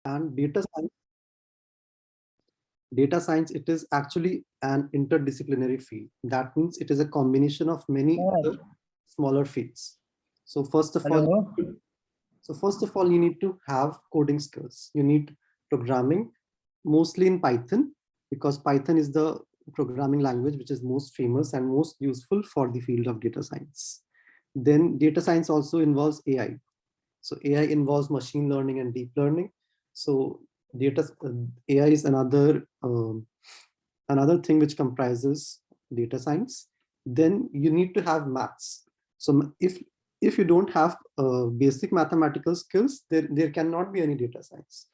And data science, it is actually an interdisciplinary field. That means it is a combination of many other smaller fields. So first of all, Hello. you need to have coding skills. You need programming, mostly in Python, because Python is the programming language which is most famous and most useful for the field of data science. Then data science also involves AI. So AI involves machine learning and deep learning. So data AI is another thing which comprises data science. Then you need to have maths. So if you don't have basic mathematical skills, there cannot be any data science.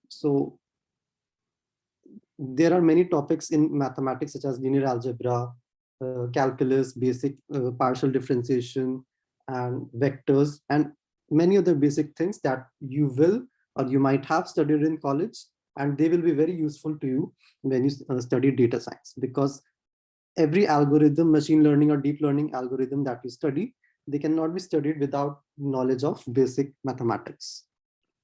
So there are many topics in mathematics such as linear algebra, calculus, basic partial differentiation, and vectors, and many other basic things that you will or you might have studied in college, and they will be very useful to you when you study data science, because every algorithm, machine learning or deep learning algorithm that you study, they cannot be studied without knowledge of basic mathematics.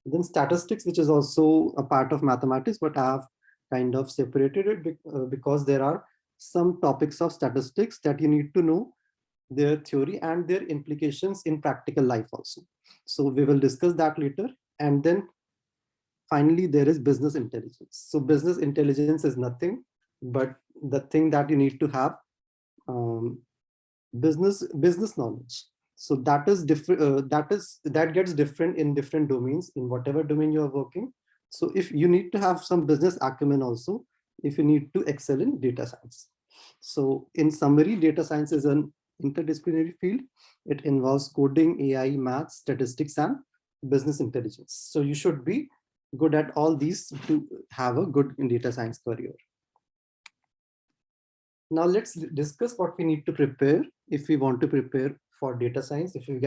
Then statistics, which is also a part of mathematics, but I have kind of separated it because there are some topics of statistics that you need to know their theory and their implications in practical life also. So we will discuss that later. And then finally, there is business intelligence. So business intelligence is nothing but the thing that you need to have, um, business knowledge. So that is different. That gets different in different domains, in whatever domain you are working. So if you need to have some business acumen also, if you need to excel in data science. So in summary, data science is an interdisciplinary field. It involves coding, AI, maths, statistics, and business intelligence. So you should be good at all these to have a good data science career. Now let's discuss what we need to prepare if we want to prepare for data science, if you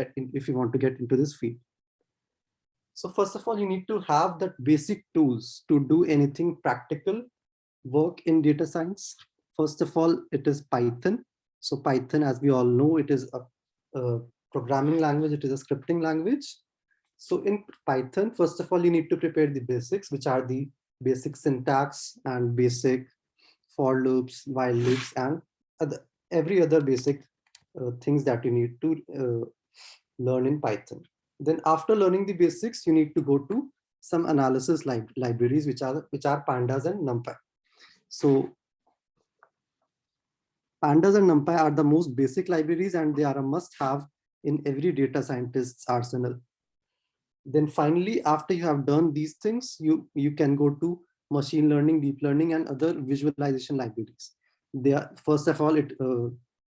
want to get into this field. So first of all, you need to have the basic tools to do anything practical work in data science. First of all, it is Python. So Python, as we all know, it is a programming language, it is a scripting language. So in Python, first of all, you need to prepare the basics, which are the basic syntax and basic for loops, while loops, and every other basic things that you need to learn in Python. Then after learning the basics, you need to go to some analysis libraries, which are pandas and numpy. So pandas and numpy are the most basic libraries, and they are a must-have in every data scientist's arsenal. Then finally, after you have done these things, you can go to machine learning, deep learning, and other visualization libraries. They are, first of all,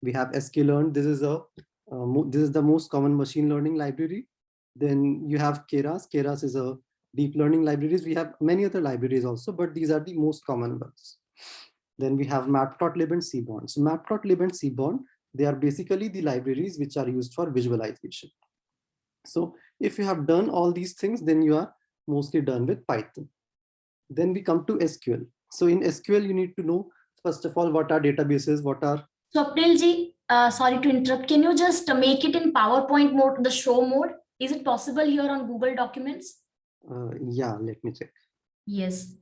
we have sklearn. This is the most common machine learning library. Then you have Keras. Keras is a deep learning libraries. We have many other libraries also, but these are the most common ones. Then we have matplotlib and seaborn. So matplotlib and seaborn, they are basically the libraries which are used for visualization. So if you have done all these things, then you are mostly done with Python. Then we come to SQL. So in SQL, you need to know, first of all, what are databases, what are... Swapnil ji, sorry to interrupt. Can you just make it in PowerPoint mode, the show mode? Is it possible here on Google Documents? Yeah, let me check. Yes.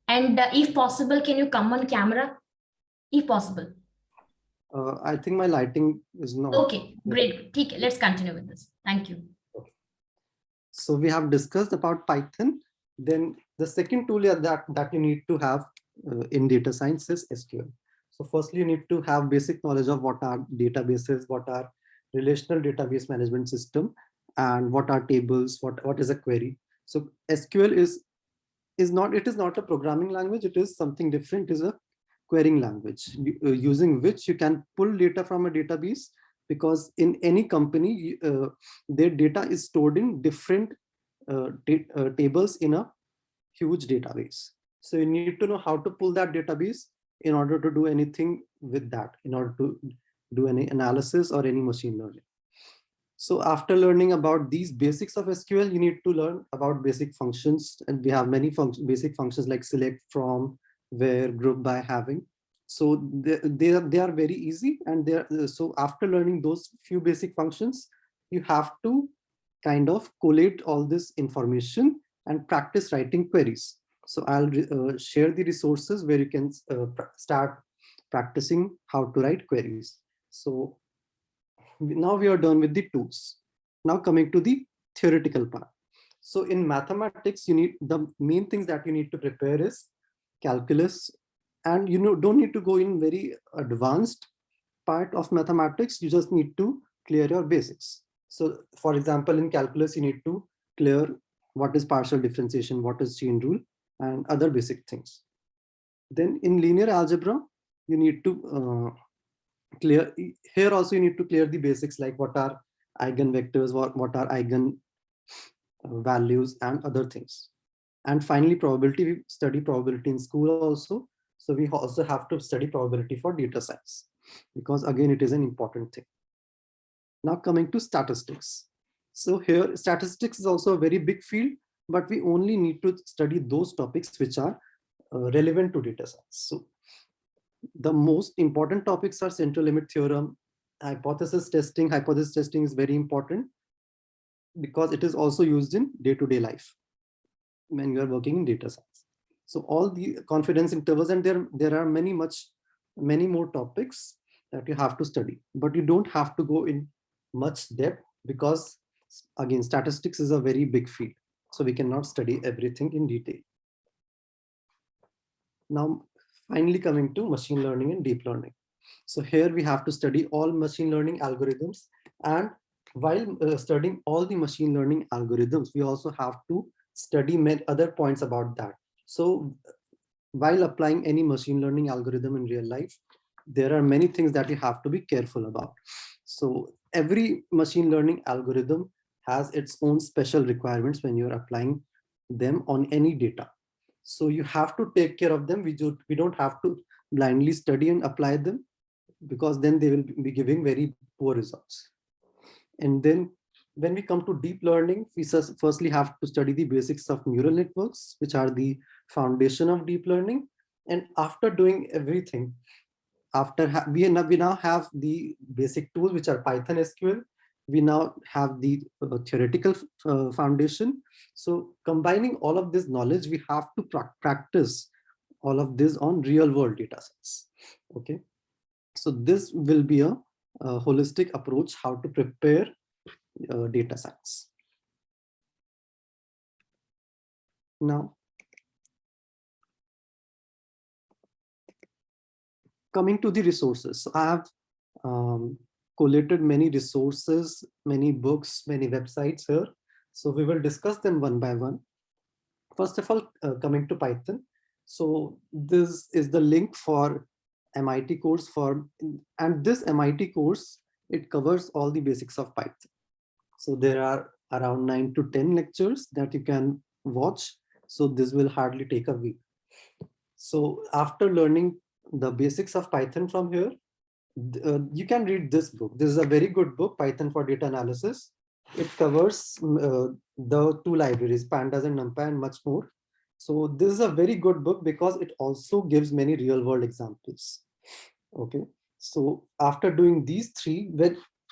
And if possible, can you come on camera? If possible. I think my lighting is not... Okay, great. Okay, let's continue with this. Thank you. Okay. So we have discussed about Python. Then the second tool that you need to have in data science is SQL. So firstly, you need to have basic knowledge of what are databases, what are relational database management system, and what are tables, what is a query. So SQL is not a programming language, it is something different. It is a querying language using which you can pull data from a database, because in any company their data is stored in different tables in a huge database. So you need to know how to pull that database in order to do anything with that, in order to do any analysis or any machine learning. So after learning about these basics of SQL, you need to learn about basic functions, and we have many basic functions like select, from, where, group by, having. So they are very easy, and so after learning those few basic functions, you have to kind of collate all this information and practice writing queries. So I'll share the resources where you can start practicing how to write queries. So now we are done with the tools. Now coming to the theoretical part. So in mathematics, you need the main things that you need to prepare is calculus, and don't need to go in very advanced part of mathematics. You just need to clear your basics. So for example, in calculus, you need to clear what is partial differentiation, what is chain rule, and other basic things. Then in linear algebra, you need to clear, here also you need to clear the basics, like what are eigenvectors, what are eigen values, and other things. And finally, probability, we study probability in school also. So we also have to study probability for data science, because again, it is an important thing. Now coming to statistics. So here, statistics is also a very big field, but we only need to study those topics which are relevant to data science. So the most important topics are central limit theorem, hypothesis testing. Hypothesis testing is very important because it is also used in day-to-day life when you are working in data science. So all the confidence intervals, and there are many more topics that you have to study, but you don't have to go in much depth, because again, statistics is a very big field, so we cannot study everything in detail. Now finally coming to machine learning and deep learning. So here we have to study all machine learning algorithms, and while studying all the machine learning algorithms, we also have to study many other points about that. So while applying any machine learning algorithm in real life, there are many things that you have to be careful about. So every machine learning algorithm has its own special requirements when you're applying them on any data. So you have to take care of them. We don't have to blindly study and apply them, because then they will be giving very poor results. And then when we come to deep learning, we firstly have to study the basics of neural networks, which are the foundation of deep learning. And after doing everything, we now have the basic tools, which are Python, SQL. We now have the theoretical foundation. So combining all of this knowledge, we have to practice all of this on real world data sets. Okay. So this will be a holistic approach how to prepare data science. Now, coming to the resources, so I have collated many resources, many books, many websites here. So we will discuss them one by one. First of all, coming to Python. So this is the link for MIT course and this MIT course, it covers all the basics of Python. So there are around 9 to 10 lectures that you can watch. So this will hardly take a week. So after learning the basics of Python from here, you can read this book. This is a very good book, Python for Data Analysis. It covers the two libraries, Pandas and NumPy, and much more. So this is a very good book because it also gives many real world examples. Okay. So after doing these three,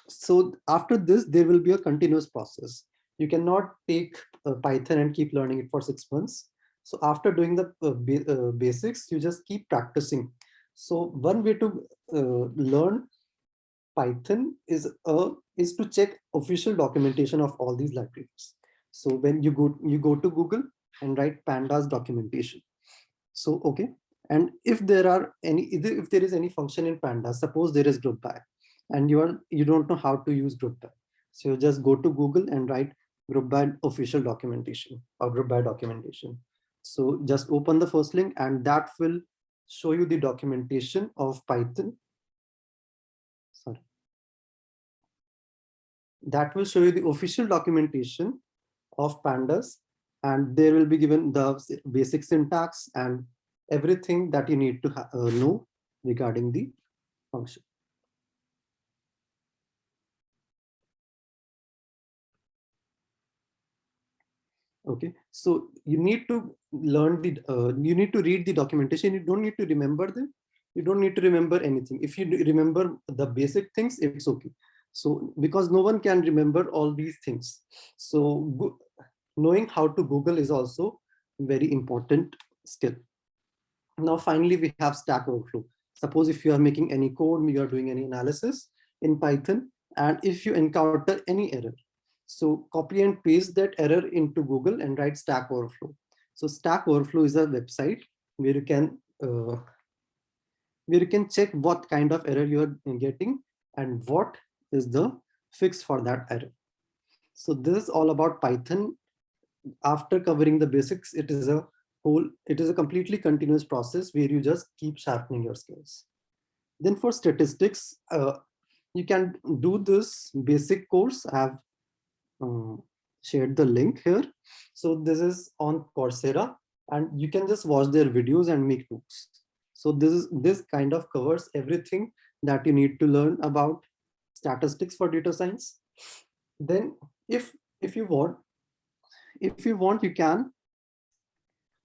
so after this, there will be a continuous process. You cannot take Python and keep learning it for 6 months. So after doing the basics, you just keep practicing. So one way to learn Python is to check official documentation of all these libraries. So when you go to Google and write pandas documentation. So okay, and if there is any function in pandas, suppose there is group by, and you don't know how to use group by, so you just go to Google and write group by official documentation or group by documentation. So just open the first link, and that will show you the documentation of Python. Sorry. That will show you the official documentation of pandas, and there will be given the basic syntax and everything that you need to know regarding the function. Okay, so you need to learn you need to read the documentation. You don't need to remember them. You don't need to remember anything. If you remember the basic things, it's okay. So because no one can remember all these things. So knowing how to Google is also very important skill. Now, finally, we have Stack Overflow. Suppose if you are making any code, you are doing any analysis in Python, and if you encounter any error, so copy and paste that error into Google and write Stack Overflow. So Stack Overflow is a website where you can check what kind of error you are getting and what is the fix for that error. So this is all about Python. After covering the basics, it is a completely continuous process where you just keep sharpening your skills. Then for statistics, you can do this basic course. I have shared the link here. So this is on Coursera, and you can just watch their videos and make notes. So this kind of covers everything that you need to learn about statistics for data science. Then if you want, you can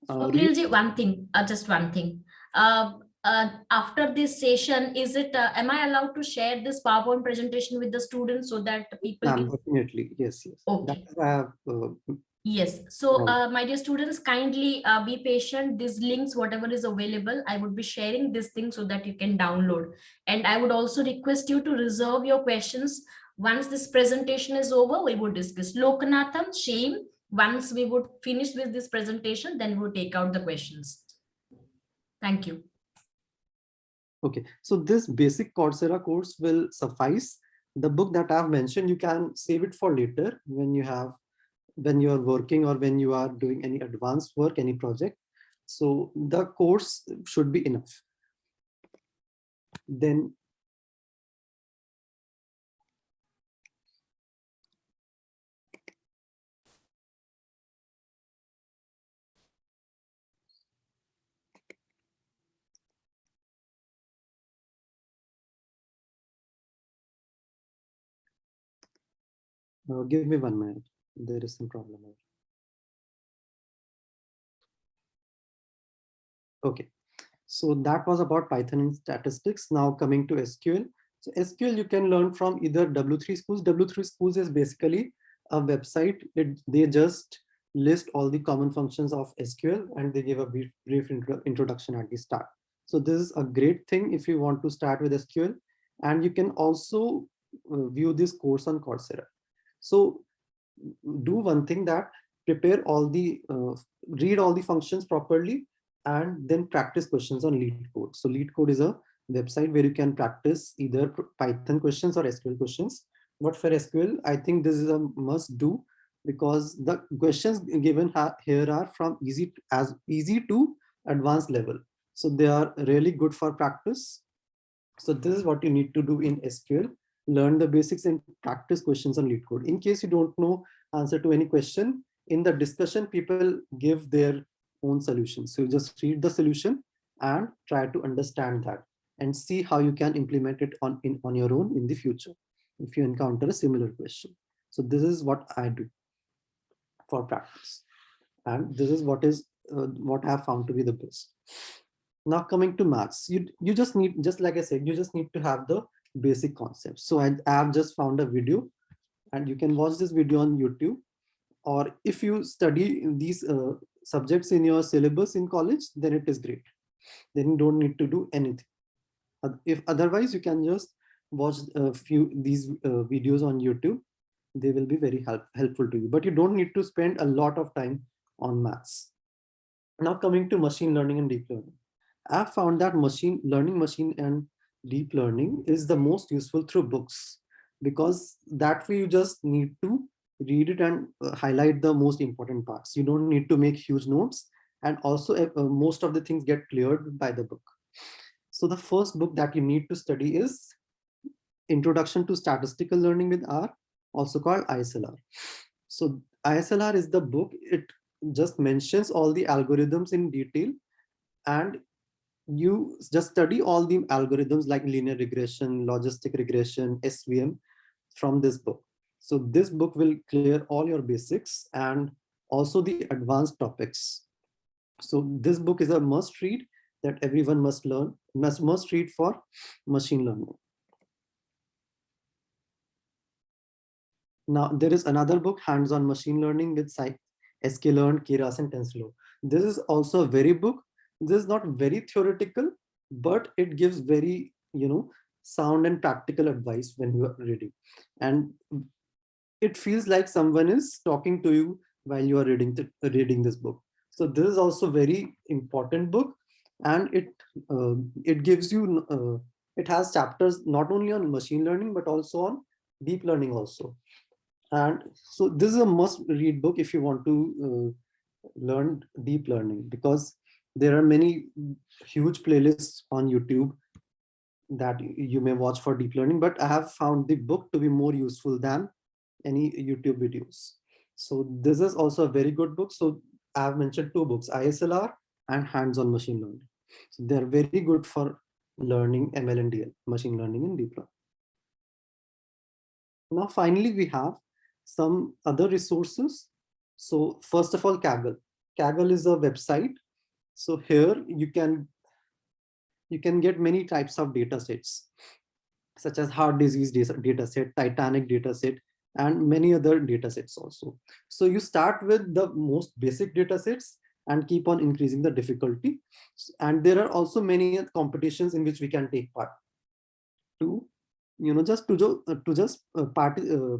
read. Swapnil ji, one thing, just one thing. After this session, is it? Am I allowed to share this PowerPoint presentation with the students so that people can? Definitely, yes, yes. Okay. That I have. Yes. So, Yeah. my dear students, kindly be patient. These links, whatever is available, I would be sharing this thing so that you can download. And I would also request you to reserve your questions. Once this presentation is over, we would discuss. Lokanatham, shame. Once we would finish with this presentation, then we would take out the questions. Thank you. Okay, so this basic Coursera course will suffice. The book that I've mentioned, you can save it for later when you are working or when you are doing any advanced work, any project. So the course should be enough. Then give me 1 minute. There is some problem here. Okay, so that was about Python and statistics. Now coming to SQL. So SQL you can learn from either W3 Schools. W3 Schools is basically a website. They just list all the common functions of SQL and they give a brief introduction at the start. So this is a great thing if you want to start with SQL. And you can also view this course on Coursera. So do one thing, that prepare all the read all the functions properly and then practice questions on Lead Code. So Lead Code is a website where you can practice either Python questions or SQL questions. But for SQL, I think this is a must do because the questions given here are from easy to advanced level. So they are really good for practice. So this is what you need to do in SQL. Learn the basics and practice questions on Lead Code. In case you don't know answer to any question, in the discussion, people give their own solutions. So you just read the solution and try to understand that and see how you can implement it on your own in the future if you encounter a similar question. So this is what I do for practice. And this is what I have found to be the best. Now coming to maths, you just need, just like I said, you just need to have the basic concepts. So I have just found a video and you can watch this video on YouTube. Or if you study these subjects in your syllabus in college, then it is great. Then you don't need to do anything. If otherwise, you can just watch a few these videos on YouTube. They will be very helpful to you, but you don't need to spend a lot of time on maths. Now coming to machine learning and deep learning. I've found that machine and deep learning is the most useful through books, because that way you just need to read it and highlight the most important parts. You don't need to make huge notes, and also most of the things get cleared by the book. So the first book that you need to study is Introduction to Statistical Learning with R, also called ISLR. So ISLR is the book. It just mentions all the algorithms in detail, and you just study all the algorithms like linear regression, logistic regression, SVM from this book. So this book will clear all your basics and also the advanced topics. So this book is a must read that everyone must learn, must read for machine learning. Now there is another book, Hands-on Machine Learning with sklearn, keras, and tensor. This is also a very book. This is not very theoretical, but it gives very, sound and practical advice when you are reading, and it feels like someone is talking to you while you are reading this book. So this is also very important book, and it gives you it has chapters not only on machine learning but also on deep learning also. And so this is a must read book if you want to learn deep learning, because there are many huge playlists on YouTube that you may watch for deep learning, but I have found the book to be more useful than any YouTube videos. So this is also a very good book. So I have mentioned two books, ISLR and Hands-on Machine Learning. So they're very good for learning ML and DL, machine learning and deep learning. Now, finally, we have some other resources. So first of all, Kaggle. Kaggle is a website. So here you can get many types of data sets, such as heart disease data set, Titanic data set, and many other data sets also. So you start with the most basic data sets and keep on increasing the difficulty. And there are also many competitions in which we can take part to,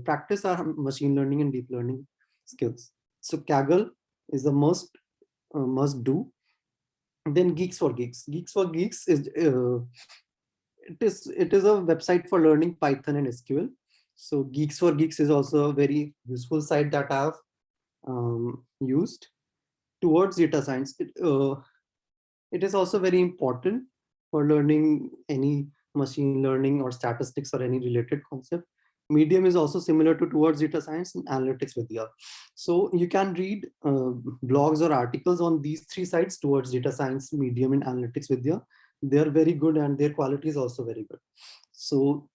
practice our machine learning and deep learning skills. So Kaggle is a must do. Then Geeks for Geeks. Geeks for Geeks is it is a website for learning Python and SQL. So Geeks for Geeks is also a very useful site that I have used towards data science. It is also very important for learning any machine learning or statistics or any related concept. Medium is also similar to towards data science and analytics Vidya. So you can read blogs or articles on these three sites, towards data science, Medium, and analytics Vidya. They are very good and their quality is also very good. So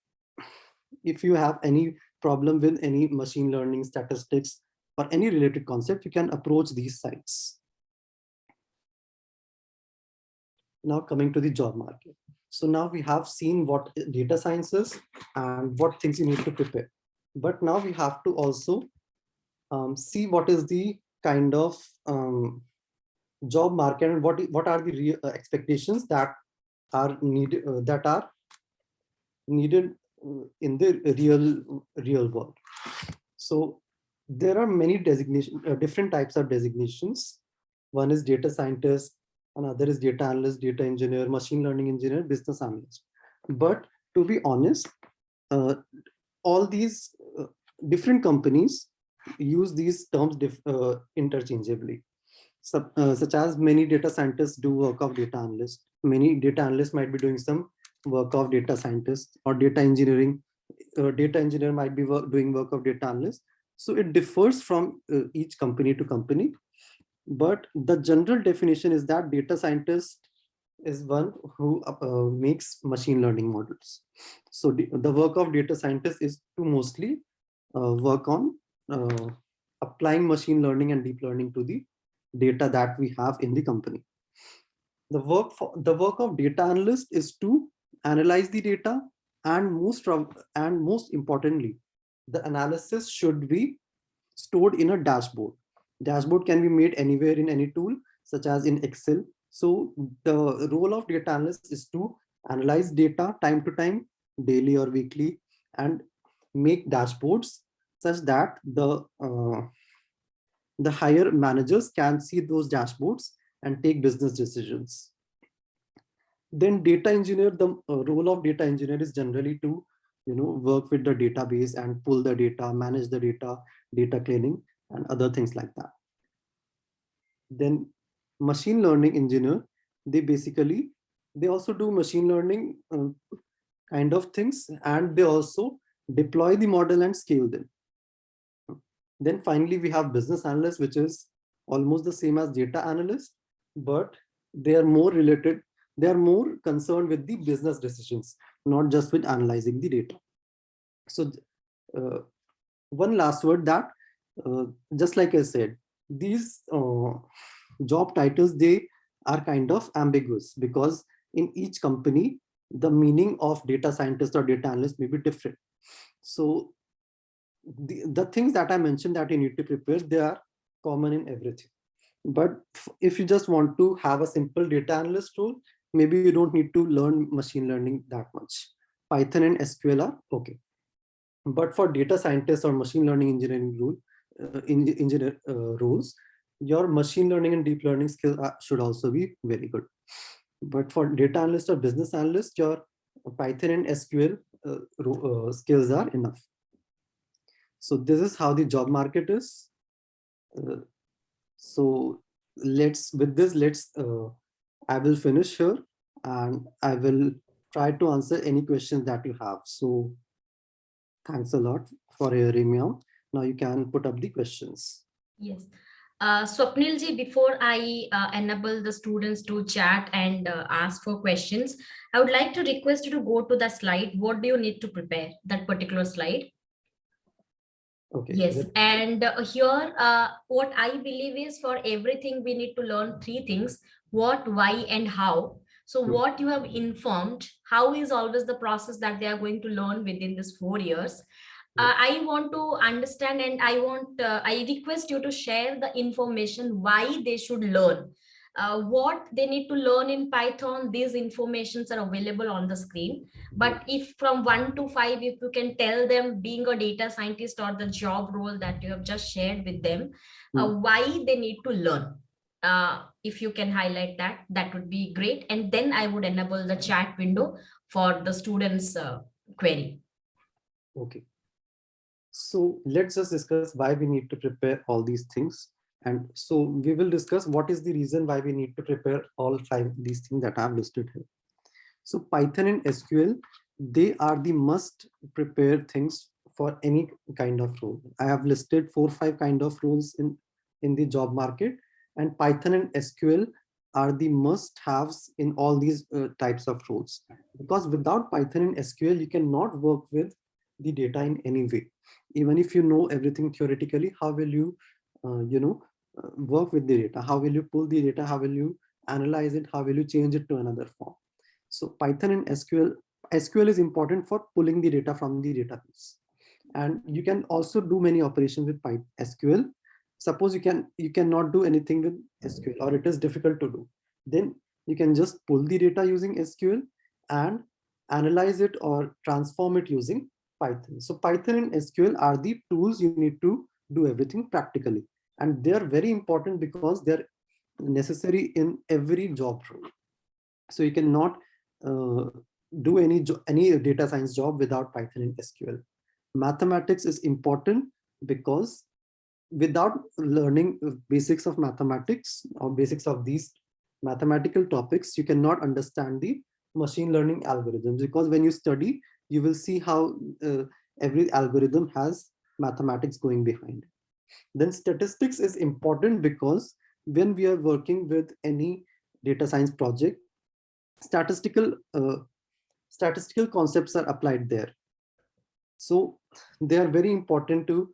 if you have any problem with any machine learning, statistics, or any related concept, you can approach these sites. Now coming to the job market. So now we have seen what data science is and what things you need to prepare. But now we have to also see what is the kind of job market and what are the real expectations that are needed in the real world. So there are many different types of designations. One is data scientist, another is data analyst, data engineer, machine learning engineer, business analyst. But to be honest, all these different companies use these terms interchangeably. Such as many data scientists do work of data analyst. Many data analysts might be doing some work of data scientist, or data engineering. Data engineer might be doing work of data analyst. So it differs from each company to company. But the general definition is that data scientist is one who makes machine learning models. So the work of data scientist is to mostly work on applying machine learning and deep learning to the data that we have in the company. The work of data analyst is to analyze the data, and most importantly, the analysis should be stored in a dashboard. Dashboard can be made anywhere in any tool, such as in Excel. So the role of data analyst is to analyze data time to time, daily or weekly, and make dashboards such that the higher managers can see those dashboards and take business decisions. Then data engineer, the role of data engineer is generally to work with the database and pull the data, manage the data, data cleaning, and other things like that. Then machine learning engineer, they also do machine learning kind of things, and they also deploy the model and scale them. Then finally, we have business analyst, which is almost the same as data analyst, but they are more related. They are more concerned with the business decisions, not just with analyzing the data. So one last word that, just like I said, these job titles, they are kind of ambiguous, because in each company, the meaning of data scientist or data analyst may be different. So the things that I mentioned that you need to prepare, they are common in everything. But if you just want to have a simple data analyst role, maybe you don't need to learn machine learning that much. Python and SQL are okay. But for data scientists or machine learning engineering engineer roles, your machine learning and deep learning skills should also be very good. But for data analyst or business analyst, your Python and SQL skills are enough. So this is how the job market is. Uh, so let's I will finish here, and I will try to answer any questions that you have. So thanks a lot for hearing me out. Now you can put up the questions. Yes. Swapnil ji, before I enable the students to chat and ask for questions, I would like to request you to go to the slide. What do you need to prepare? That particular slide. Okay. Yes, and here, what I believe is for everything we need to learn three things: what, why, and how. So, what you have informed, how is always the process that they are going to learn within this 4 years. I want to understand, and I request you to share the information why they should learn. What they need to learn in Python, these informations are available on the screen. But if from 1 to 5, if you can tell them being a data scientist or the job role that you have just shared with them, why they need to learn. If you can highlight that, that would be great. And then I would enable the chat window for the students' query. Okay. So let's just discuss why we need to prepare all these things. And so we will discuss what is the reason why we need to prepare all 5 these things that I have listed here. So Python and SQL, they are the must prepare things for any kind of role. I have listed 4 or 5 kind of roles in the job market, and Python and SQL are the must haves in all these types of roles. Because without Python and SQL, you cannot work with the data in any way. Even if you know everything theoretically, how will you, work with the data? How will you pull the data? How will you analyze it? How will you change it to another form? So Python and SQL is important for pulling the data from the database. And you can also do many operations with SQL. Suppose you cannot do anything with SQL, or it is difficult to do. Then you can just pull the data using SQL and analyze it or transform it using Python. So Python and SQL are the tools you need to do everything practically. And they're very important because they're necessary in every job role. So you cannot uh, do any data science job without Python and SQL. Mathematics is important because without learning basics of mathematics or basics of these mathematical topics, you cannot understand the machine learning algorithms, because when you study, you will see how every algorithm has mathematics going behind it. Then statistics is important because when we are working with any data science project, statistical statistical concepts are applied there. So they are very important to,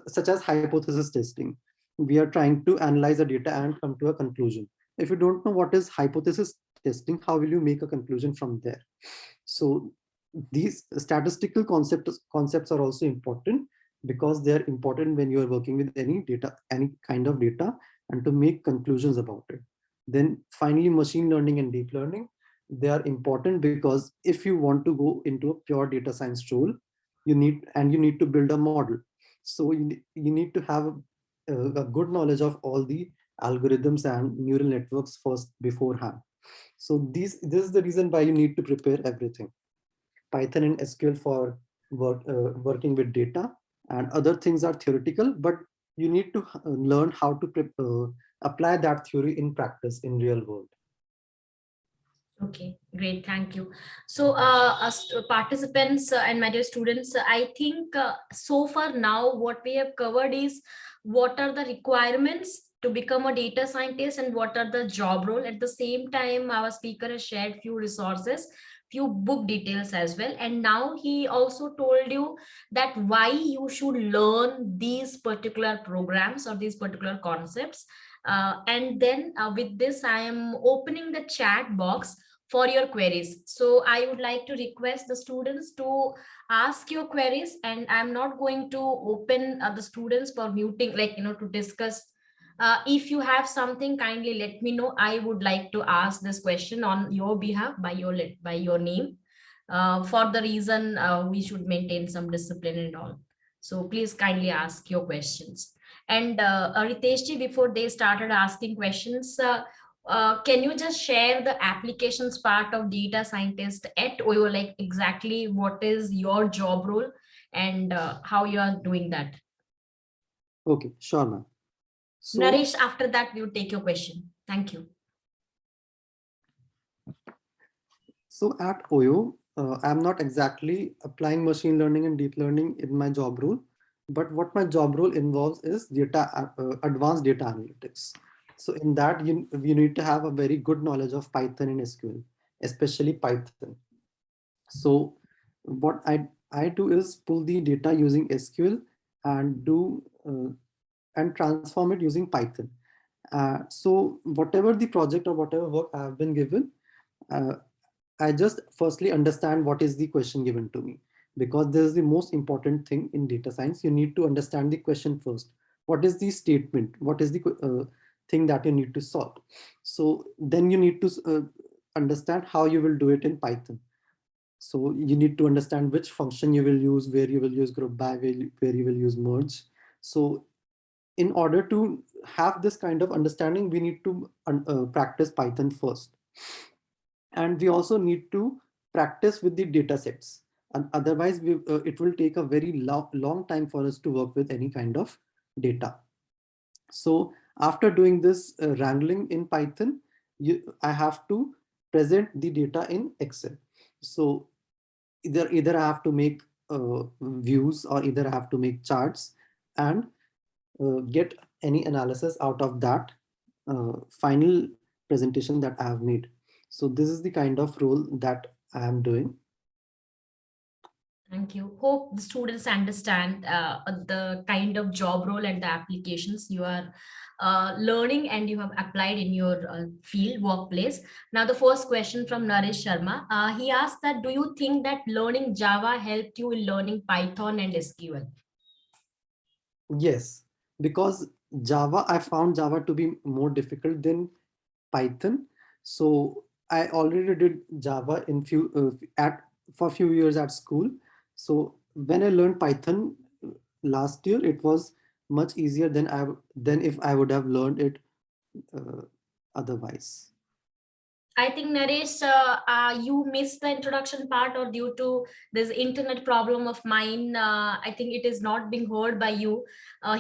such as hypothesis testing. We are trying to analyze the data and come to a conclusion. If you don't know what is hypothesis testing, how will you make a conclusion from there? So these statistical concepts are also important because they are important when you are working with any data, any kind of data, and to make conclusions about it. Then finally, machine learning and deep learning, they are important because if you want to go into a pure data science role, you need to build a model. So you need to have a good knowledge of all the algorithms and neural networks first beforehand. So this is the reason why you need to prepare everything. Python and SQL for working with data, and other things are theoretical, but you need to learn how to apply that theory in practice in real world. Okay, great. Thank you. So, as participants and my dear students, I think so far now what we have covered is what are the requirements to become a data scientist and what are the job role. At the same time, our speaker has shared few resources, few book details as well. And now he also told you that why you should learn these particular programs or these particular concepts. And then with this, I am opening the chat box for your queries. So I would like to request the students to ask your queries, and I'm not going to open the students for muting, like, to discuss If you have something, kindly let me know. I would like to ask this question on your behalf by your name. For the reason we should maintain some discipline and all. So please kindly ask your questions. And Ritesh, before they started asking questions, can you just share the applications part of data scientist at OYO? Like exactly what is your job role and how you are doing that? Okay, sure, ma'am. So, Naresh, after that, we will take your question. Thank you. so at OYO, I'm not exactly applying machine learning and deep learning in my job role, but what my job role involves is advanced data analytics. So in that, you need to have a very good knowledge of Python and SQL, especially Python. So what I do is pull the data using SQL and and transform it using Python. So whatever the project or whatever work I have been given, uh, I just firstly understand what is the question given to me, because this is the most important thing in data science. You need to understand the question first. What is the statement? What is the thing that you need to solve? So then you need to understand how you will do it in Python. So you need to understand which function you will use, where you will use group by, where you will use merge. So in order to have this kind of understanding, we need to practice Python first. And we also need to practice with the data sets. And otherwise, it will take a very long time for us to work with any kind of data. So after doing this wrangling in Python, I have to present the data in Excel. So either I have to make views, or either I have to make charts and get any analysis out of that final presentation that I have made. So this is the kind of role that I am doing. Thank you. Hope the students understand the kind of job role and the applications you are learning and you have applied in your field workplace. Now, the first question from Naresh Sharma. He asked that, do you think that learning Java helped you in learning Python and SQL? Yes, because I found Java to be more difficult than Python. So I already did Java in few at for a few years at school. So when I learned Python last year, it was much easier than if I would have learned it uh, otherwise. I think Naresh, you missed the introduction part, or due to this internet problem of mine, I think it is not being heard by you.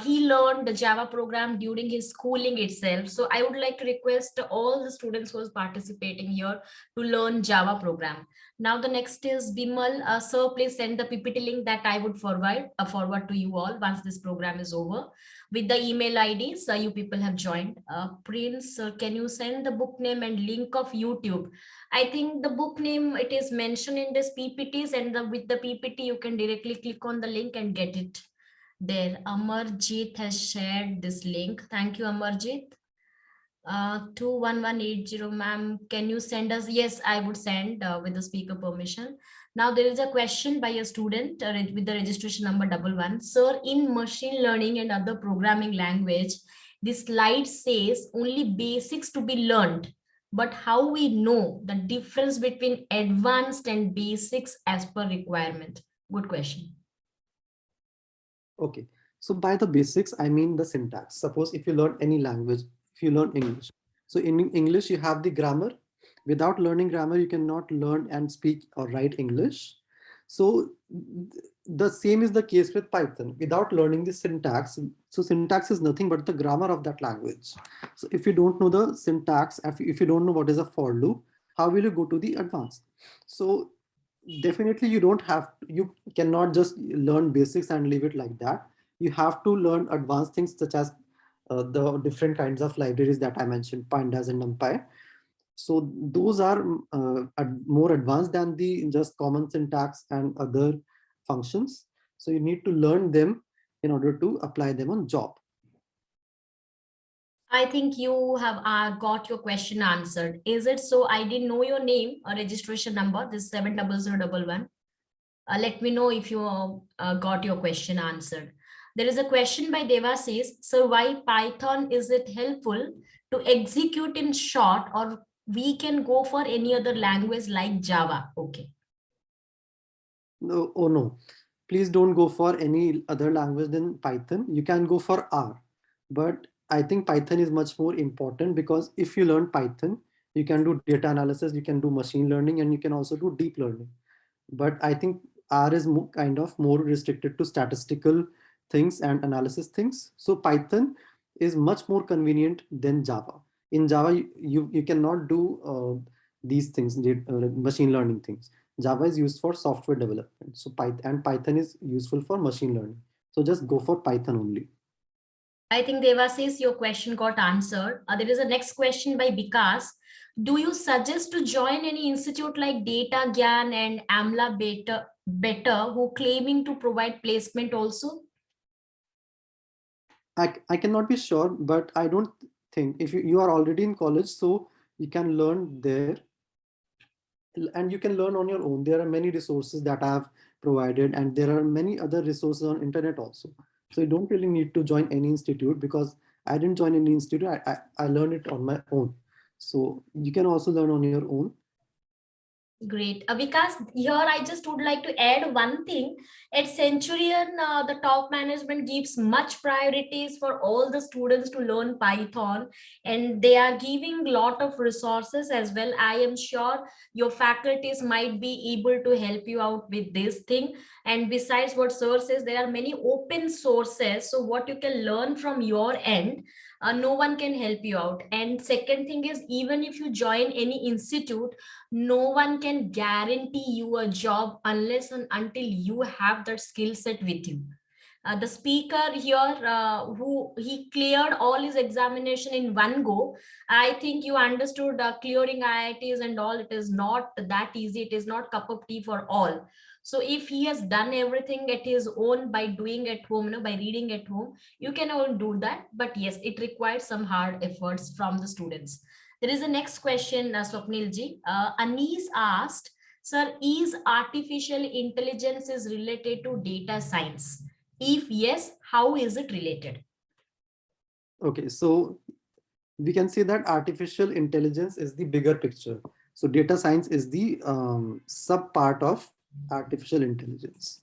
He learned the Java program during his schooling itself. So I would like to request all the students who are participating here to learn Java program. Now the next is Bimal. Sir, please send the PPT link that I would forward to you all once this program is over with the email IDs you people have joined. Prince, can you send the book name and link of YouTube? I think the book name, it is mentioned in this PPTs, and with the PPT you can directly click on the link and get it there. Amarjit has shared this link. Thank you, Amarjit. 21180, ma'am, can you send us? Yes, I would send with the speaker permission. Now there is a question by a student with the registration number 11. Sir, in machine learning and other programming language, this slide says only basics to be learned, but how we know the difference between advanced and basics as per requirement? Good question. Okay. So by the basics, I mean the syntax. Suppose if you learn any language, if you learn English. So in English, you have the grammar. Without learning grammar, you cannot learn and speak or write English. So the same is the case with Python. Without learning the syntax, so syntax is nothing but the grammar of that language. So if you don't know the syntax, if you don't know what is a for loop, how will you go to the advanced? So definitely you cannot just learn basics and leave it like that. You have to learn advanced things, such as the different kinds of libraries that I mentioned, pandas and numpy. So those are more advanced than the just common syntax and other functions. So you need to learn them in order to apply them on job. I think you have got your question answered. Is it so? I didn't know your name or registration number. This 70011. Let me know if you got your question answered. There is a question by Deva says, so why Python is it helpful to execute in short, or we can go for any other language like Java? Okay. No, oh no, please don't go for any other language than Python. You can go for R, but I think Python is much more important, because if you learn Python, you can do data analysis, you can do machine learning, and you can also do deep learning. But I think R is kind of more restricted to statistical things and analysis things. So Python is much more convenient than Java. In Java, you cannot do these things, machine learning things. Java is used for software development. So Python is useful for machine learning. So just go for Python only. I think Deva says your question got answered. There is a next question by Vikas. Do you suggest to join any institute like Data Gyan and AMLA Better who claiming to provide placement also? I cannot be sure, but I don't think, if you are already in college, so you can learn there, and you can learn on your own. There are many resources that I have provided, and there are many other resources on internet also. So you don't really need to join any institute, because I didn't join any institute. I learned it on my own. So you can also learn on your own. Great. Vikas, here I just would like to add one thing. At Centurion, the top management gives much priorities for all the students to learn Python, and they are giving a lot of resources as well. I am sure your faculties might be able to help you out with this thing. And besides what sir says, there are many open sources. So what you can learn from your end, no one can help you out. And second thing is, even if you join any institute, no one can guarantee you a job unless and until you have that skill set with you. The speaker here, who he cleared all his examination in one go. I think you understood clearing IITs and all. It is not that easy. It is not cup of tea for all. So if he has done everything at his own by doing at home, by reading at home, you can all do that. But yes, it requires some hard efforts from the students. There is a next question, Swapnil ji. Anis asked, sir, is artificial intelligence is related to data science? If yes, how is it related? Okay, so we can say that artificial intelligence is the bigger picture. So data science is the sub part of artificial intelligence.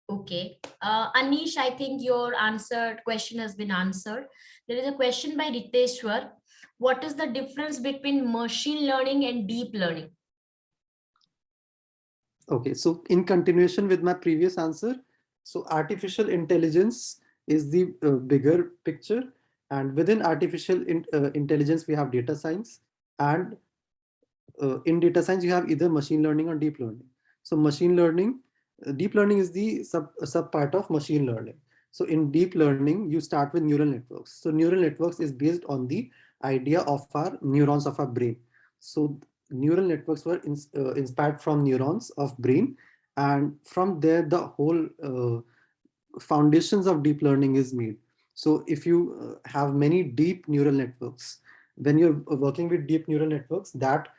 Okay. Anish, I think your answered question has been answered. There is a question by Riteshwar. What is the difference between machine learning and deep learning? Okay, so in continuation with my previous answer, so artificial intelligence is the bigger picture, and within artificial intelligence we have data science, and in data science you have either machine learning or deep learning. So machine learning, deep learning is the sub part of machine learning. So in deep learning you start with neural networks. So neural networks is based on the idea of our neurons of our brain. So neural networks were inspired from neurons of brain, and from there the whole foundations of deep learning is made. So if you have many deep neural networks, when you're working with deep neural networks, that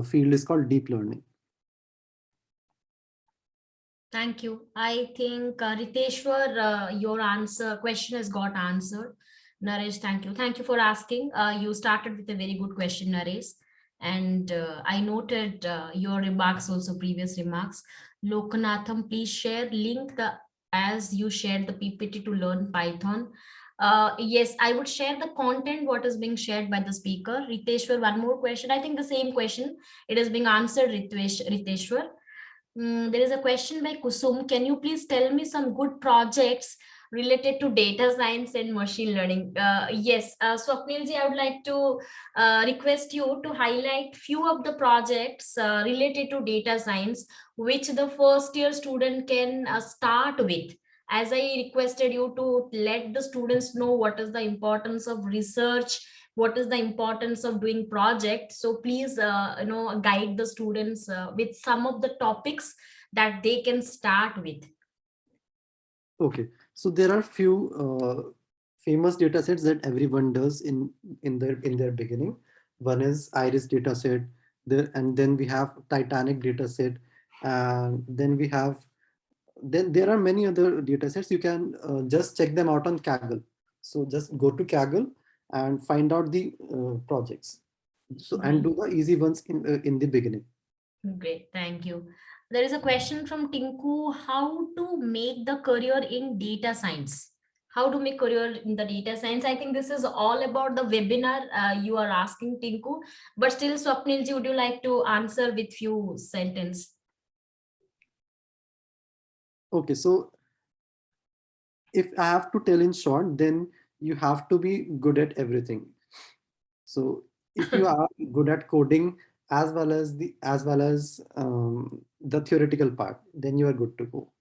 field is called deep learning. Thank you. I think Riteshwar, your question has got answered. Naresh, thank you. Thank you for asking. You started with a very good question, Naresh. And I noted your remarks, also previous remarks. Lokanatham, please share link as you shared the PPT to learn Python. Yes, I would share the content, what is being shared by the speaker. Riteshwar, one more question. I think the same question. It is being answered, Riteshwar. There is a question by Kusum. Can you please tell me some good projects related to data science and machine learning? Yes, Swapnil ji, I would like to request you to highlight few of the projects related to data science, which the first year student can start with. As I requested you to let the students know what is the importance of research, what is the importance of doing projects. So please guide the students with some of the topics that they can start with. Okay, so there are few famous data sets that everyone does in their beginning. One is iris data set there, and then we have titanic data set, and then we have then there are many other data sets. You can just check them out on Kaggle. So just go to Kaggle and find out the projects. So and Great. do the easy ones in the beginning. Great, thank you. There is a question from Tinku: how to make the career in data science? How to make career in the data science? I think this is all about the webinar you are asking, Tinku. But still, Swapnilji, would you like to answer with few sentence? Okay, so if I have to tell in short, then you have to be good at everything. So if you are good at coding as well as the theoretical part, then you are good to go.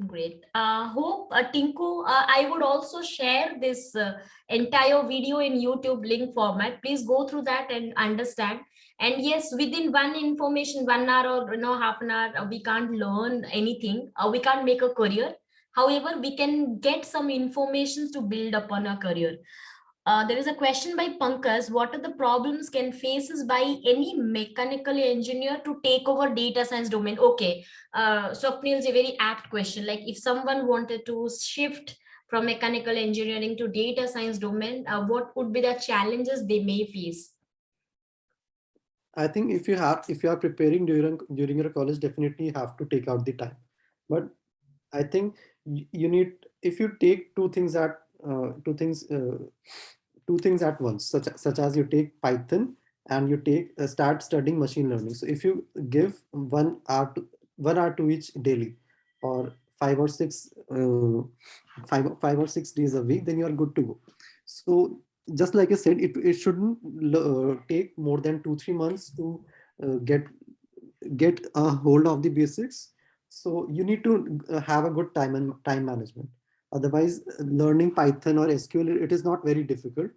Great. Hope Tinku, I would also share this entire video in YouTube link format. Please go through that and understand. And yes, within one information, 1 hour or half an hour, we can't learn anything. We can't make a career. However, we can get some information to build upon a career. There is a question by Pankaj. What are the problems can faces by any mechanical engineer to take over data science domain? Okay, Swapnil is a very apt question. Like if someone wanted to shift from mechanical engineering to data science domain, what would be the challenges they may face? I think if you are preparing during your college, definitely you have to take out the time. But I think you need, if you take two things at once, such as you take Python and you take start studying machine learning. So if you give 1 hour to each daily, or 5 or 6 days a week, then you are good to go. So just like I said, it shouldn't take more than 2-3 months to get a hold of the basics. So you need to have a good time management. Otherwise, learning Python or SQL, it is not very difficult.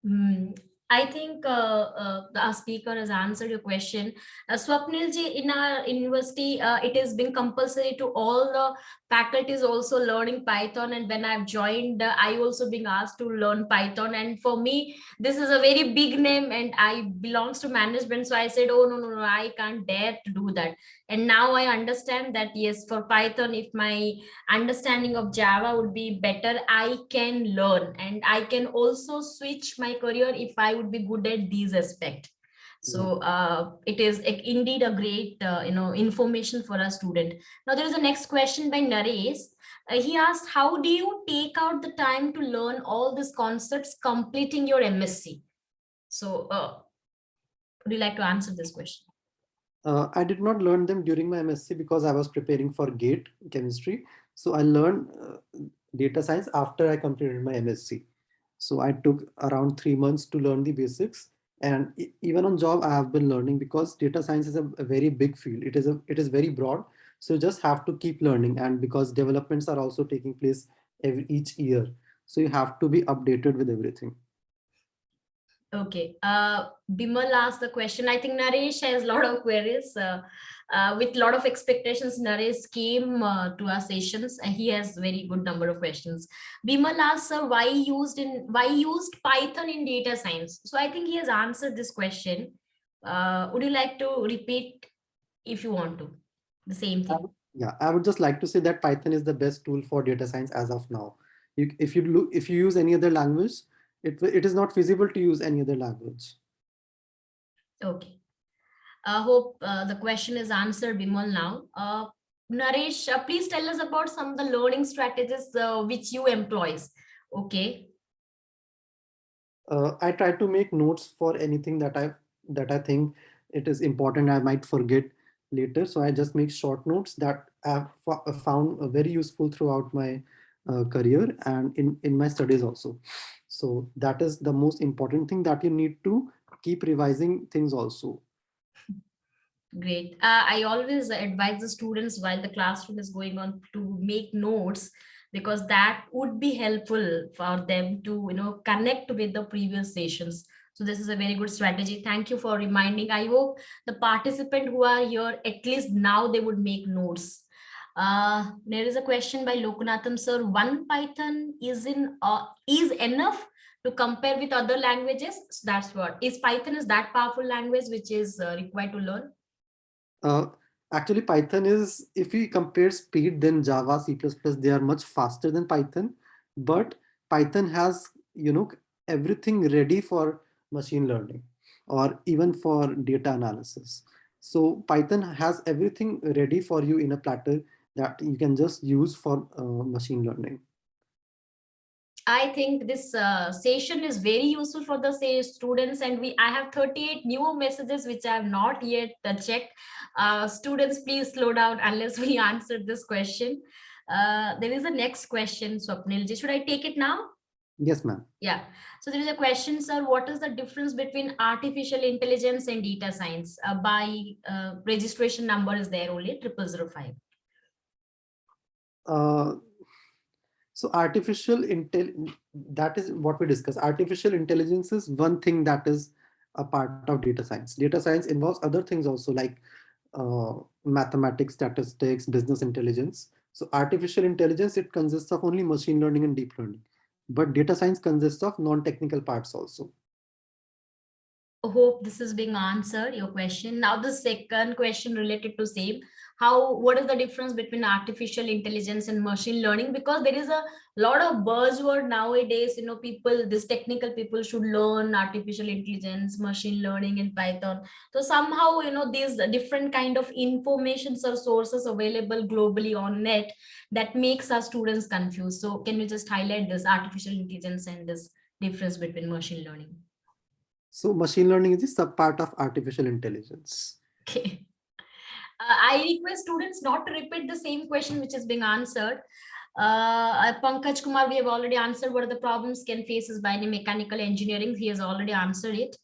Hmm. I think our speaker has answered your question. Swapnil ji, in our university, it has been compulsory to all the faculties also learning Python. And when I've joined, I also being asked to learn Python. And for me, this is a very big name, and I belongs to management. So I said, oh no, no, no, I can't dare to do that. And now I understand that yes, for Python, if my understanding of Java would be better, I can learn, and I can also switch my career if I would be good at these aspects. Yeah. So it is indeed a great information for a student. Now there is a next question by Naresh. He asked, how do you take out the time to learn all these concepts completing your MSc? So would you like to answer this question? I did not learn them during my MSc because I was preparing for GATE chemistry. So I learned data science after I completed my MSc. So I took around 3 months to learn the basics. And even on job, I have been learning, because data science is a very big field. It is very broad. So you just have to keep learning. And because developments are also taking place each year, so you have to be updated with everything. Okay. Bimal asked the question. I think Naresh has a lot of queries. With a lot of expectations, Naresh came to our sessions, and he has very good number of questions. Bimal asked, why used Python in data science? So I think he has answered this question. Would you like to repeat if you want to? The same thing. Yeah, I would just like to say that Python is the best tool for data science as of now. If you use any other language, it is not feasible to use any other language. Okay. I hope the question is answered, Bimal, now. Naresh, please tell us about some of the learning strategies which you employs. Okay. I try to make notes for anything that I think it is important. I might forget later, so I just make short notes that I've found very useful throughout my career and in my studies also. So that is the most important thing, that you need to keep revising things also. Great. I always advise the students while the classroom is going on to make notes, because that would be helpful for them to connect with the previous sessions. So this is a very good strategy. Thank you for reminding. I hope the participant who are here, at least now they would make notes. There is a question by Lokunatham sir. One Python is enough to compare with other languages. So that's what is Python is that powerful language which is required to learn. Uh, Actually, Python is, if we compare speed, then Java, C++, they are much faster than Python. But Python has, everything ready for machine learning or even for data analysis. So Python has everything ready for you in a platter that you can just use for machine learning. I think this session is very useful for the say students, and I have 38 new messages which I have not yet checked. Students, please slow down unless we answer this question. There is a next question, Swapnil. Should I take it now? Yes, ma'am. Yeah. So there is a question, sir. What is the difference between artificial intelligence and data science? By registration number is there only 0005. Uh, So artificial intel, that is what we discuss. Artificial intelligence is one thing that is a part of data science. Data science involves other things also, like mathematics, statistics, business intelligence. So artificial intelligence, it consists of only machine learning and deep learning. But data science consists of non-technical parts also. Hope this is being answered your question. Now the second question related to same, what is the difference between artificial intelligence and machine learning? Because there is a lot of buzzword nowadays, people, this technical people should learn artificial intelligence, machine learning in Python. So somehow, these different kind of informations or sources available globally on net that makes our students confused. So can you just highlight this artificial intelligence and this difference between machine learning? So machine learning is a sub part of artificial intelligence. Okay. I request students not to repeat the same question which is being answered. Pankaj Kumar, we have already answered what are the problems can faces by any mechanical engineering. He has already answered it.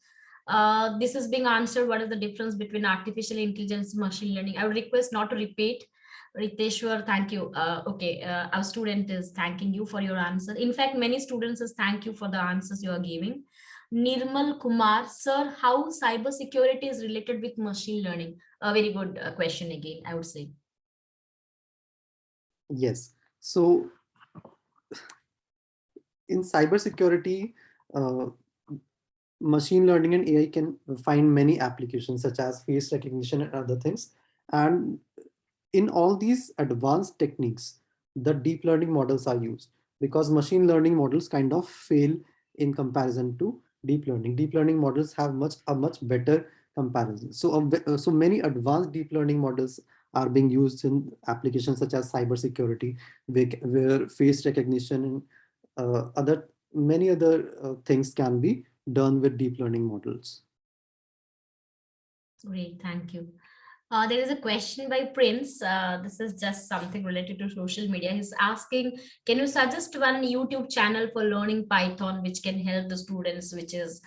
This is being answered. What is the difference between artificial intelligence and machine learning? I would request not to repeat. Riteshwar, thank you. Okay, our student is thanking you for your answer. In fact, many students is thank you for the answers you are giving. Nirmal Kumar, sir, how cybersecurity is related with machine learning? A very good question again, I would say. Yes. So in cybersecurity, uh, machine learning and AI can find many applications such as face recognition and other things. And in all these advanced techniques, the deep learning models are used because machine learning models kind of fail in comparison to deep learning. Deep learning models have a much better comparison. So many advanced deep learning models are being used in applications such as cybersecurity, where face recognition and other many other things can be done with deep learning models. Great, thank you. There is a question by Prince. This is just something related to social media. He's asking, can you suggest one YouTube channel for learning Python, which can help the students, which is,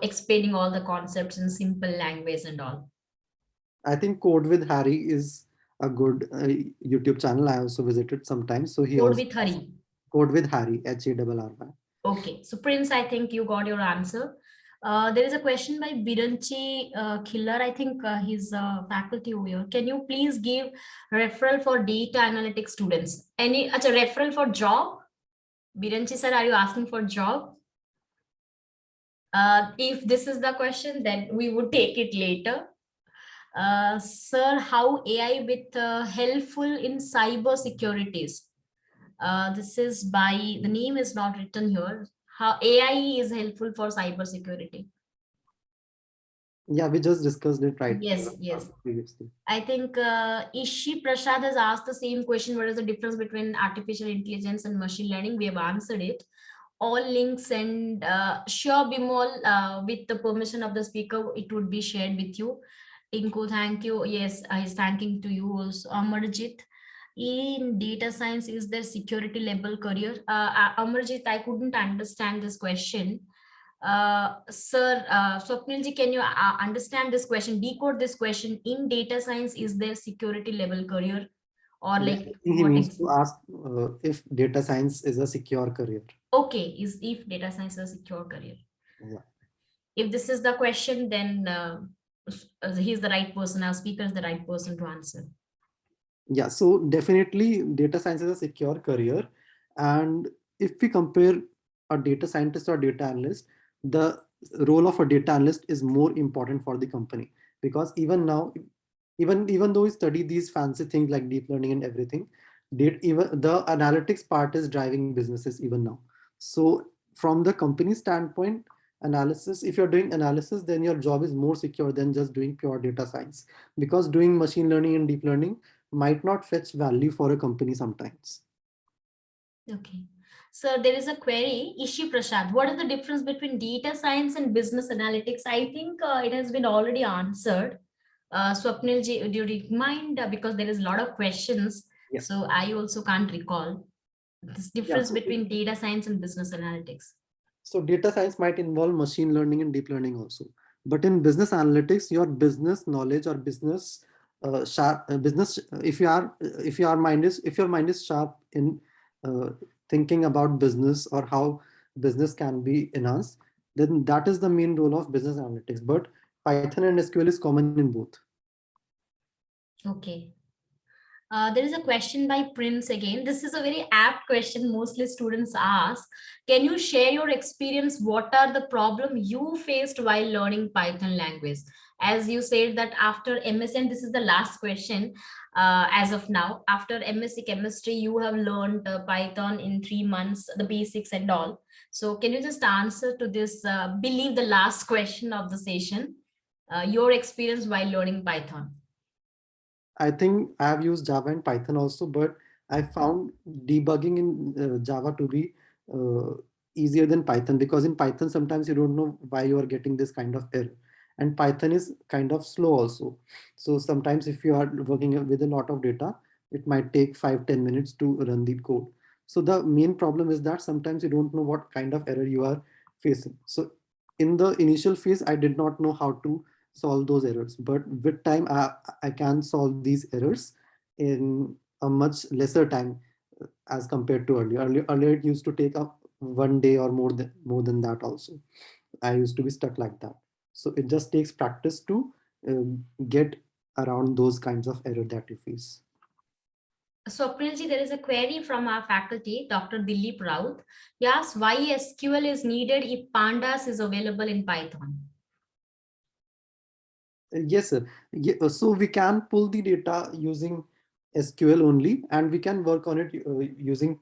explaining all the concepts in simple language and all? I think Code with Harry is a good YouTube channel. I also visited sometimes. So he Code also with has Hari. Code with Harry, HARRY. Okay, so Prince, I think you got your answer. There is a question by Biranchi Killer. I think he's a faculty over here. Can you please give referral for data analytics students? Any a referral for job? Biranchi sir, are you asking for job? If this is the question, then we would take it later. Sir, how AI with helpful in cyber securities? This is by, the name is not written here. How AI is helpful for cyber security? Yeah, we just discussed it right Yes, yes. previously. I think Ishi Prasad has asked the same question. What is the difference between artificial intelligence and machine learning? We have answered it. All links and sure, Bimol, with the permission of the speaker, it would be shared with you. Tinku, thank you. Yes, he's thanking to you also. Amarjit, in data science, is there security level career? Amarjit, I couldn't understand this question. Sir, Swapnil ji, can you understand this question, decode this question? In data science, is there security level career, or Yeah, like I think he what? means to ask if data science is a secure career. Okay, is if data science is a secure career. Yeah. If this is the question, then he's the right person. Our speaker is the right person to answer. Yeah, so definitely data science is a secure career. And if we compare a data scientist or data analyst, the role of a data analyst is more important for the company because even now, even though we study these fancy things like deep learning and everything, even the analytics part is driving businesses even now. So from the company standpoint, analysis, if you're doing analysis, then your job is more secure than just doing pure data science, because doing machine learning and deep learning might not fetch value for a company sometimes. Okay. So there is a query, Ishi Prasad. What is the difference between data science and business analytics? I think it has been already answered. Swapnil ji, do you remind, because there is a lot of questions, Yeah. so I also can't recall this Yeah. difference between data science and business analytics. So data science might involve machine learning and deep learning also. But in business analytics, your business knowledge or business sharp business, if your mind is sharp in uh, thinking about business or how business can be enhanced, then that is the main role of business analytics. But Python and SQL is common in both. Okay. There is a question by Prince again. This is a very apt question mostly students ask. Can you share your experience? What are the problem you faced while learning Python language? As you said that after MSc, and this is the last question as of now, after MSc chemistry, you have learned Python in 3 months, the basics and all. So can you just answer to this, believe the last question of the session, your experience while learning Python? I think I have used Java and Python also, but I found debugging in Java to be uh, easier than Python, because in Python sometimes you don't know why you are getting this kind of error, and Python is kind of slow also. So sometimes if you are working with a lot of data, it might take 5-10 minutes to run the code. So the main problem is that sometimes you don't know what kind of error you are facing. So in the initial phase, I did not know how to solve those errors, but with time I can solve these errors in a much lesser time as compared to earlier it used to take up 1 day or more than that also. I used to be stuck like that. So it just takes practice to get around those kinds of error that you face. So, Prilji, there is a query from our faculty, Dr. Dilip Raut. He asks why SQL is needed if pandas is available in Python. Yes, sir. So we can pull the data using SQL only, and we can work on it using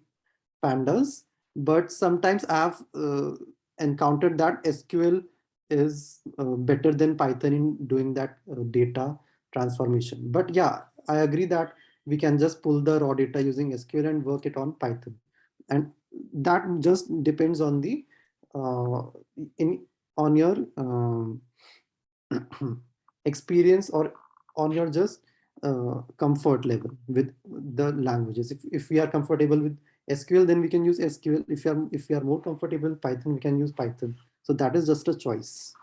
pandas. But sometimes I have encountered that SQL is better than Python in doing that data transformation. But yeah, I agree that we can just pull the raw data using SQL and work it on Python, and that just depends on the uh, in on your experience or on your just comfort level with the languages. If we are comfortable with SQL, then we can use SQL. If we are more comfortable with Python, we can use Python. So that is just a choice.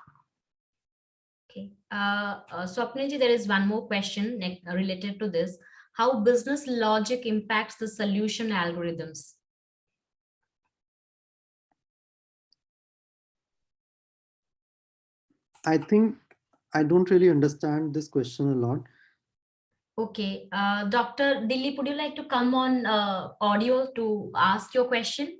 Okay. Swapnilji, there is one more question related to this. How business logic impacts the solution algorithms? I think I don't really understand this question a lot. Okay. Dr. Dilip, would you like to come on audio to ask your question?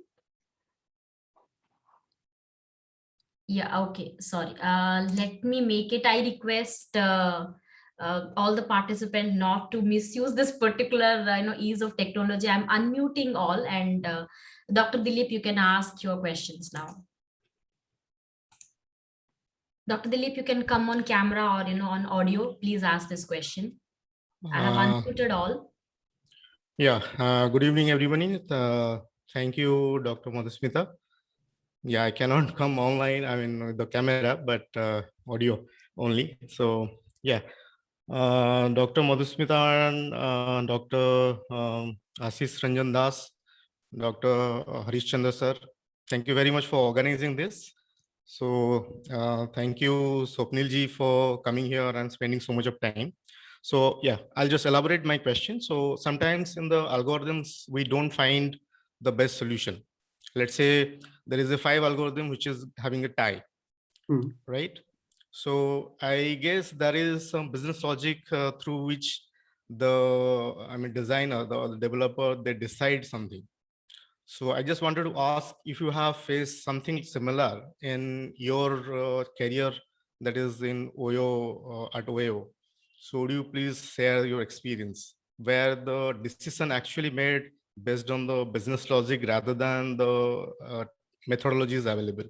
Yeah, okay. Sorry. Let me make it. I request all the participants not to misuse this particular ease of technology. I'm unmuting all, and Dr. Dilip, you can ask your questions now. Dr. Dilip, you can come on camera or on audio. Please ask this question. I have unmuted all. Yeah. Good evening, everybody. Thank you, Dr. Madhusmita. Yeah, I cannot come online. I mean, the camera, but audio only. So yeah, Dr. Madhusmita and Dr. Asish Ranjan Das, Dr. Harish Chandra sir, thank you very much for organizing this. So thank you, Swapnil ji, for coming here and spending so much of time. So yeah, I'll just elaborate my question. So sometimes in the algorithms, we don't find the best solution. Let's say there is a 5 algorithm which is having a tie, right? So I guess there is some business logic through which the designer, the developer, they decide something. So I just wanted to ask if you have faced something similar in your career, that is in OYO at OYO. So would you please share your experience where the decision actually made based on the business logic rather than the methodologies available?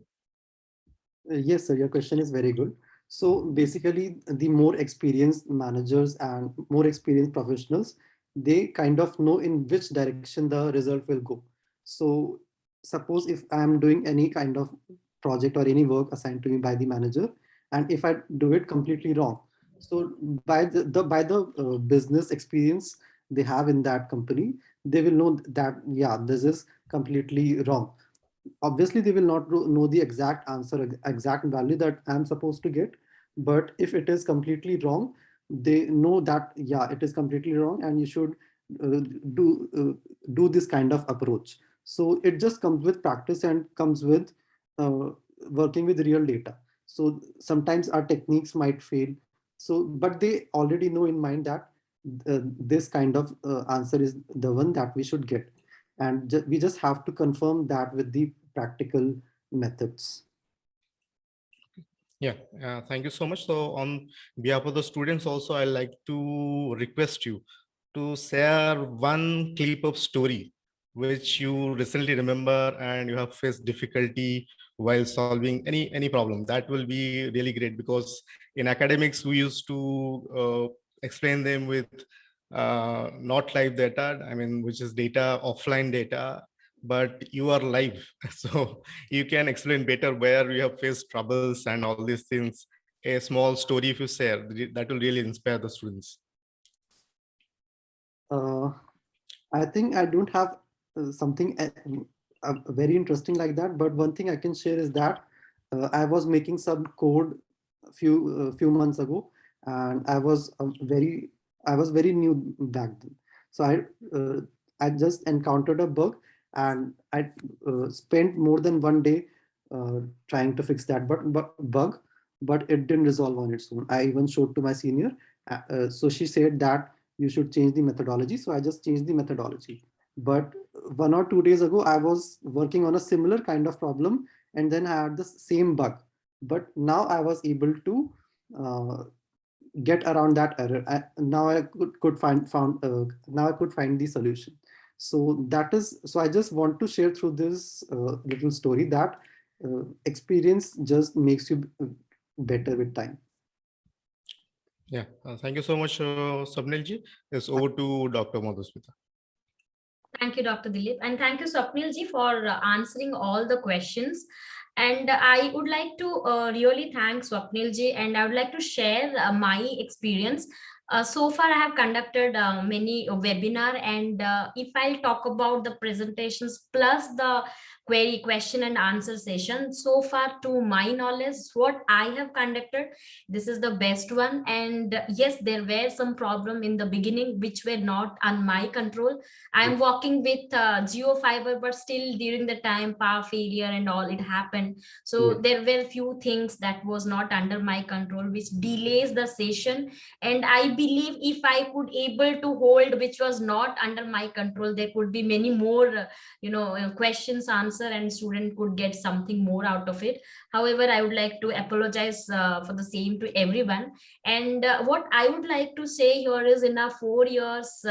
Yes, sir, your question is very good. So basically, the more experienced managers and more experienced professionals, they kind of know in which direction the result will go. So suppose if I am doing any kind of project or any work assigned to me by the manager, and if I do it completely wrong, so by the business experience they have in that company, they will know that yeah, this is completely wrong. Obviously they will not know the exact answer, exact value that I'm supposed to get, but if it is completely wrong, they know that yeah, it is completely wrong and you should uh, do do this kind of approach. So it just comes with practice and comes with uh, working with real data. So sometimes our techniques might fail, so but they already know in mind that this kind of answer is the one that we should get, and we just have to confirm that with the practical methods. Yeah, thank you so much. So on behalf of the students also, I like to request you to share one clip of story which you recently remember and you have faced difficulty while solving any problem. That will be really great, because in academics we used to explain them with not live data, I mean, which is data, offline data, but you are live. So you can explain better where you have faced troubles and all these things. A small story if you share, that will really inspire the students. uh, I think I don't have something very interesting like that, but one thing I can share is that I was making some code few months ago, and I was very new back then. So I just encountered a bug, and I spent more than one day trying to fix that bug, but it didn't resolve on its own. I even showed to my senior, so she said that you should change the methodology. So I just changed the methodology. But 1 or 2 days ago, I was working on a similar kind of problem, and then I had the same bug. But now I was able to uh, get around that error. Now I could find found now I could find the solution. So that is, so I just want to share through this little story that experience just makes you better with time. Yeah, thank you so much, Swapnil ji. It's over to Dr. Madhusmita. Thank you, Dr. Dilip. And thank you, Swapnil ji, for answering all the questions. And I would like to really thank Swapnil ji, and I would like to share my experience. So far, I have conducted many webinar, and if I'll talk about the presentations plus the question and answer session, so far to my knowledge, what I have conducted, this is the best one. And yes, there were some problem in the beginning which were not on my control. I'm working with Geo Fiber, but still during the time power failure and all it happened. So Yeah. there were few things that was not under my control, which delays the session. And I believe if I could able to hold, which was not under my control, there could be many more, questions answer, and student could get something more out of it. However, I would like to apologize for the same to everyone. And what I would like to say here is in our 4 years.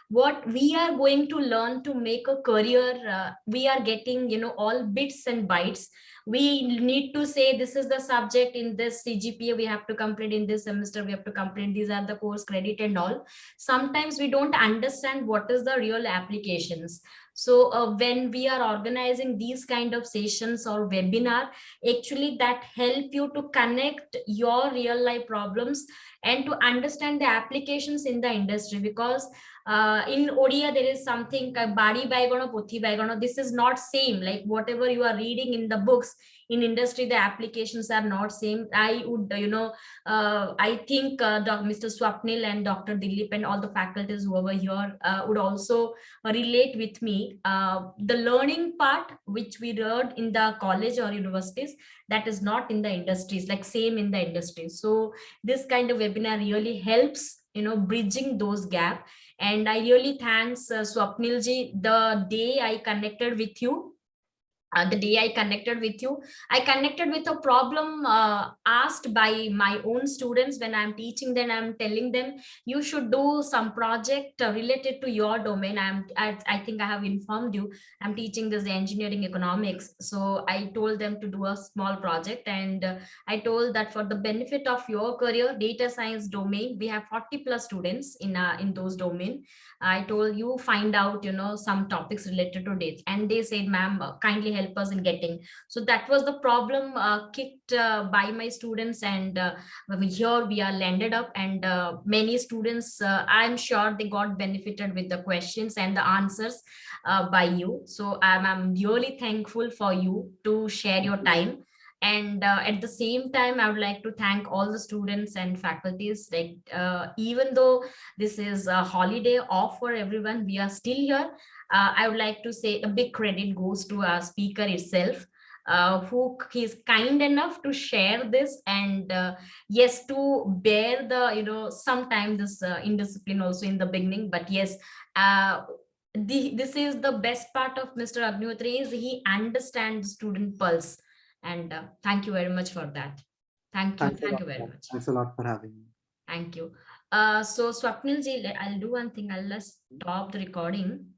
What we are going to learn to make a career, we are getting all bits and bytes. We need to say this is the subject in this CGPA we have to complete, in this semester we have to complete, these are the course credit and all. Sometimes we don't understand what is the real applications. So when we are organizing these kind of sessions or webinar, actually that help you to connect your real life problems and to understand the applications in the industry. Because in Odia there is something badi baigono pothi baigono, this is not same like whatever you are reading in the books. In industry the applications are not same. I would I think Mr. Swapnil and Dr. Dilip and all the faculties who over here would also relate with me. The learning part which we learned in the college or universities, that is not in the industries, like same in the industries. So this kind of webinar really helps bridging those gap. And I really thanks Swapnil ji, the day I connected with you, the day I connected with you, I connected with a problem asked by my own students. When I'm teaching them, I'm telling them you should do some project related to your domain. I think I have informed you. I'm teaching this engineering economics, so I told them to do a small project, and I told that for the benefit of your career, data science domain, we have 40 plus students in those domain. I told you find out, some topics related to dates, and they said, "Ma'am, kindly help us in getting." So that was the problem kicked by my students, and here we are landed up, and many students, I'm sure they got benefited with the questions and the answers by you. So I'm really thankful for you to share your time. And at the same time, I would like to thank all the students and faculties. Like even though this is a holiday off for everyone, we are still here. I would like to say a big credit goes to our speaker itself, who is kind enough to share this, and yes, to bear the, sometimes this indiscipline also in the beginning. But yes, this is the best part of Mr. Agnihotri, is he understands student pulse. And thank you very much for that. Thank you. Thanks a Thank lot. you very much. Thanks a lot for having me. Thank you. So Swapnil ji, I'll do one thing. I'll just stop the recording.